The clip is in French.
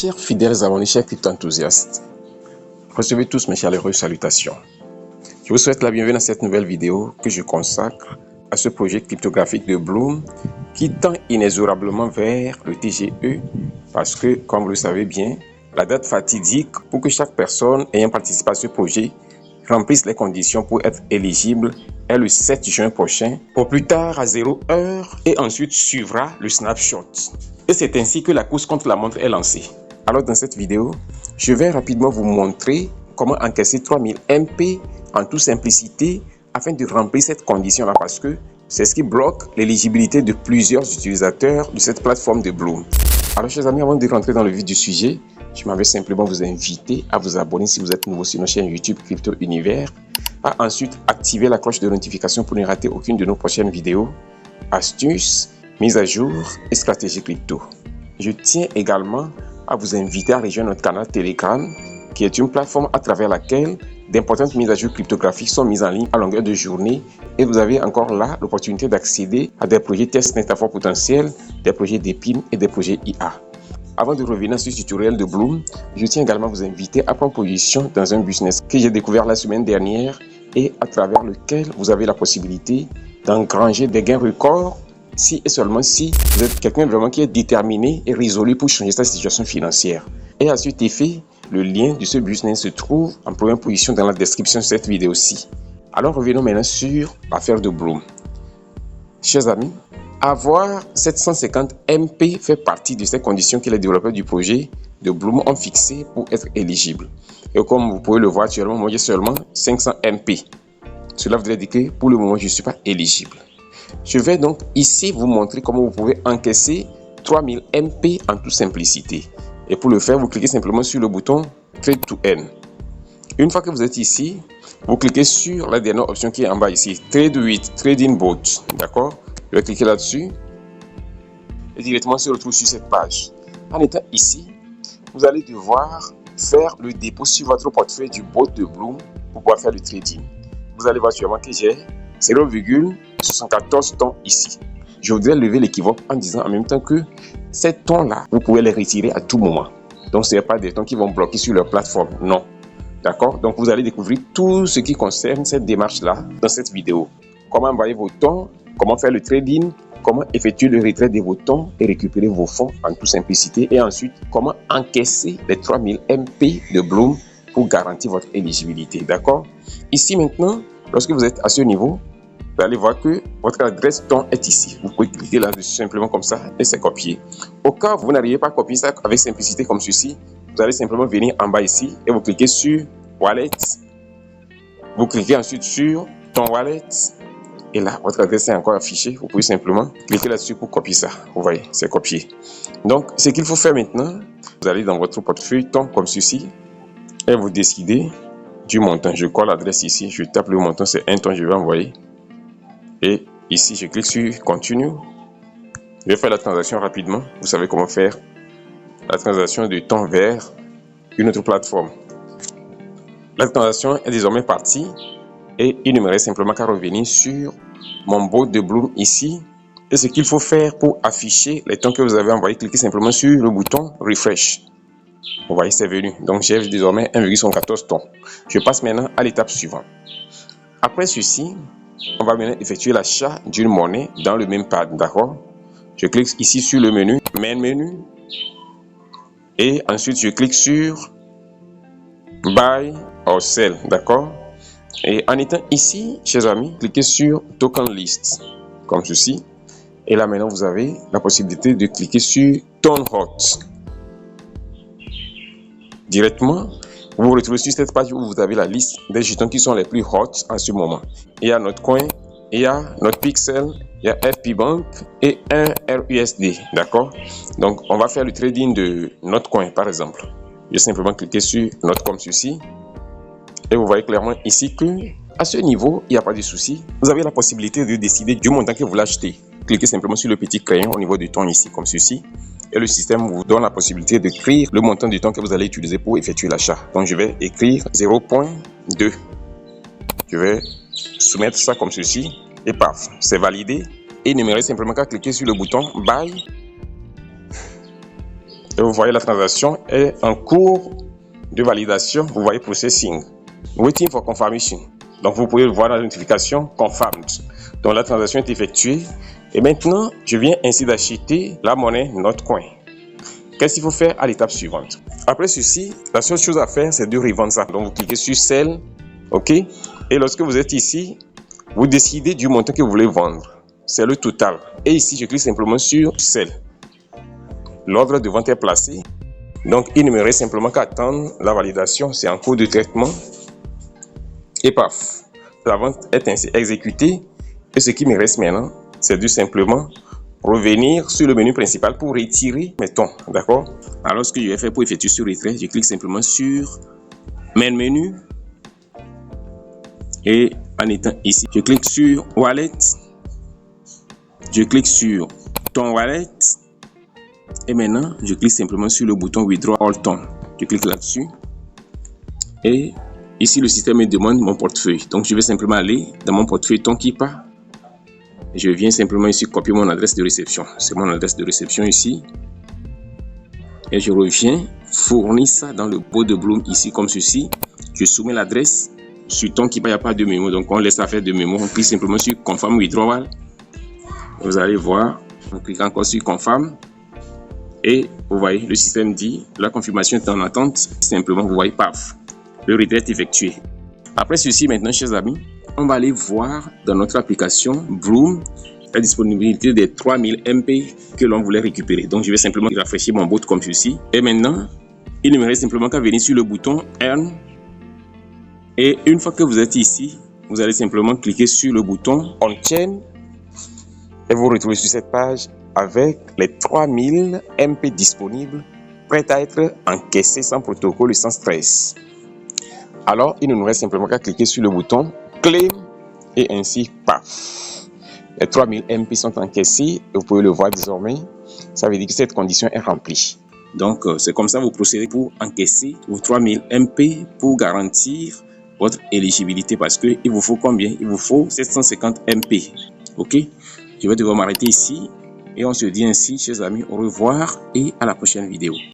Chers fidèles abonnés, chers crypto-enthousiastes, recevez tous mes chaleureuses salutations. Je vous souhaite la bienvenue dans cette nouvelle vidéo que je consacre à ce projet cryptographique de Bloom qui tend inexorablement vers le TGE parce que, comme vous le savez bien, la date fatidique pour que chaque personne ayant participé à ce projet remplisse les conditions pour être éligible est le 7 juin prochain, au plus tard à 0 heure, et ensuite suivra le snapshot. Et c'est ainsi que la course contre la montre est lancée. Alors dans cette vidéo, je vais rapidement vous montrer comment encaisser 3000 MP en toute simplicité afin de remplir cette condition-là parce que c'est ce qui bloque l'éligibilité de plusieurs utilisateurs de cette plateforme de Bloom. Alors chers amis, avant de rentrer dans le vif du sujet, je m'avais simplement vous inviter à vous abonner si vous êtes nouveau sur notre chaîne YouTube Crypto Univers, à ensuite activer la cloche de notification pour ne rater aucune de nos prochaines vidéos, astuces, mises à jour et stratégies crypto. Je tiens également à vous inviter à rejoindre notre canal Telegram, qui est une plateforme à travers laquelle d'importantes mises à jour cryptographiques sont mises en ligne à longueur de journée et vous avez encore là l'opportunité d'accéder à des projets testnet à fort potentiel, des projets d'EPIM et des projets IA. Avant de revenir sur ce tutoriel de Bloom, je tiens également à vous inviter à prendre position dans un business que j'ai découvert la semaine dernière et à travers lequel vous avez la possibilité d'engranger des gains records si et seulement si vous êtes quelqu'un vraiment qui est déterminé et résolu pour changer sa situation financière. Et à cet effet, le lien de ce business se trouve en première position dans la description de cette vidéo-ci. Alors revenons maintenant sur l'affaire de Bloom. Chers amis, avoir 750 MP fait partie de ces conditions que les développeurs du projet de Bloom ont fixées pour être éligibles. Et comme vous pouvez le voir actuellement, moi j'ai seulement 500 MP. Cela voudrait dire que pour le moment, je ne suis pas éligible. Je vais donc ici vous montrer comment vous pouvez encaisser 3000 MP en toute simplicité. Et pour le faire, vous cliquez simplement sur le bouton Trade to Earn. Une fois que vous êtes ici, vous cliquez sur la dernière option qui est en bas ici, Trade with Trading Bot. D'accord? Je vais cliquer là-dessus et directement se retrouve sur cette page. En étant ici, vous allez devoir faire le dépôt sur votre portefeuille du bot de Bloom pour pouvoir faire le trading. Vous allez voir sûrement que j'ai 0,74 tons ici. Je voudrais lever l'équivoque en disant en même temps que ces tons-là, vous pouvez les retirer à tout moment. Donc, ce n'est pas des tons qui vont bloquer sur leur plateforme. Non. D'accord? Donc, vous allez découvrir tout ce qui concerne cette démarche-là dans cette vidéo. Comment envoyer vos tons, comment faire le trading, comment effectuer le retrait de vos tons et récupérer vos fonds en toute simplicité. Et ensuite, comment encaisser les 3000 MP de Bloom pour garantir votre éligibilité. D'accord? Ici maintenant, lorsque vous êtes à ce niveau, vous allez voir que votre adresse ton est ici. Vous pouvez cliquer là-dessus simplement comme ça et c'est copié. Au cas où vous n'arrivez pas à copier ça avec simplicité comme ceci, vous allez simplement venir en bas ici et vous cliquez sur Wallet. Vous cliquez ensuite sur ton Wallet. Et là, votre adresse est encore affichée. Vous pouvez simplement cliquer là-dessus pour copier ça. Vous voyez, c'est copié. Donc, ce qu'il faut faire maintenant, vous allez dans votre portefeuille ton comme ceci et vous décidez du montant. Je colle l'adresse ici, je tape le montant, c'est 1 ton, je vais envoyer. Et ici, je clique sur Continue. Je vais faire la transaction rapidement. Vous savez comment faire la transaction de ton vers une autre plateforme. La transaction est désormais partie et il ne me reste simplement qu'à revenir sur mon bot de Bloom ici. Et ce qu'il faut faire pour afficher les tons que vous avez envoyés, cliquez simplement sur le bouton Refresh. Vous voyez, c'est venu. Donc, j'ai désormais 1,14 tons. Je passe maintenant à l'étape suivante. Après ceci, on va maintenant effectuer l'achat d'une monnaie dans le même pad, d'accord? Je clique ici sur le menu, Main Menu, et ensuite je clique sur Buy or Sell, d'accord? Et en étant ici, chers amis, cliquez sur Token List, comme ceci. Et là maintenant, vous avez la possibilité de cliquer sur Ton Hot. Directement, vous vous retrouvez sur cette page où vous avez la liste des jetons qui sont les plus hot en ce moment. Il y a notre coin, il y a notre pixel, il y a FP Bank et un RUSD, d'accord? Donc, on va faire le trading de notre coin, par exemple. Je vais simplement cliquer sur notre comme ceci. Et vous voyez clairement ici que à ce niveau, il n'y a pas de souci. Vous avez la possibilité de décider du montant que vous l'achetez. Cliquez simplement sur le petit crayon au niveau du ton ici, comme ceci. Et le système vous donne la possibilité d'écrire le montant du temps que vous allez utiliser pour effectuer l'achat. Donc, je vais écrire 0.2. Je vais soumettre ça comme ceci. Et paf, c'est validé. Et il ne me reste simplement qu'à cliquer sur le bouton Buy. Et vous voyez la transaction est en cours de validation. Vous voyez processing. Waiting for confirmation. Donc vous pouvez le voir dans la notification confirmed. Donc la transaction est effectuée. Et maintenant, je viens ainsi d'acheter la monnaie Notcoin. Qu'est-ce qu'il faut faire à l'étape suivante? Après ceci, la seule chose à faire, c'est de revendre ça. Donc vous cliquez sur Sell, ok? Et lorsque vous êtes ici, vous décidez du montant que vous voulez vendre. C'est le total. Et ici, je clique simplement sur Sell. L'ordre de vente est placé. Donc il ne me reste simplement qu'à attendre la validation. C'est en cours de traitement. Et paf, la vente est ainsi exécutée. Et ce qui me reste maintenant, c'est de simplement revenir sur le menu principal pour retirer mes tons, d'accord? Alors ce que je vais faire pour effectuer ce retrait, je clique simplement sur Main Menu et en étant ici, je clique sur Wallet, je clique sur Ton Wallet et maintenant je clique simplement sur le bouton Withdraw All Ton. Je clique là-dessus et ici le système me demande mon portefeuille, donc je vais simplement aller dans mon portefeuille Tonkeeper. Je viens simplement ici copier mon adresse de réception. C'est mon adresse de réception ici. Et je reviens fournir ça dans le pot de Bloom ici comme ceci. Je soumets l'adresse. Sur Tonkeeper, il n'y a pas de mémo. Donc on laisse ça faire de mémo. On clique simplement sur Confirm Withdrawal. Vous allez voir. On clique encore sur Confirm. Et vous voyez, le système dit la confirmation est en attente. Simplement, vous voyez, paf. Le retrait est effectué. Après ceci, maintenant, chers amis, on va aller voir dans notre application Bloom la disponibilité des 3000 MP que l'on voulait récupérer. Donc, je vais simplement rafraîchir mon bot comme ceci. Et maintenant, il ne me reste simplement qu'à venir sur le bouton Earn. Et une fois que vous êtes ici, vous allez simplement cliquer sur le bouton On Chain. Et vous vous retrouvez sur cette page avec les 3000 MP disponibles, prêts à être encaissés sans protocole et sans stress. Alors, il ne nous reste simplement qu'à cliquer sur le bouton Claim et ainsi, paf. Les 3000 MP sont encaissés et vous pouvez le voir désormais. Ça veut dire que cette condition est remplie. Donc, c'est comme ça que vous procédez pour encaisser vos 3000 MP pour garantir votre éligibilité parce qu'il vous faut combien? Il vous faut 750 MP. Ok? Je vais devoir m'arrêter ici et on se dit ainsi, chers amis, au revoir et à la prochaine vidéo.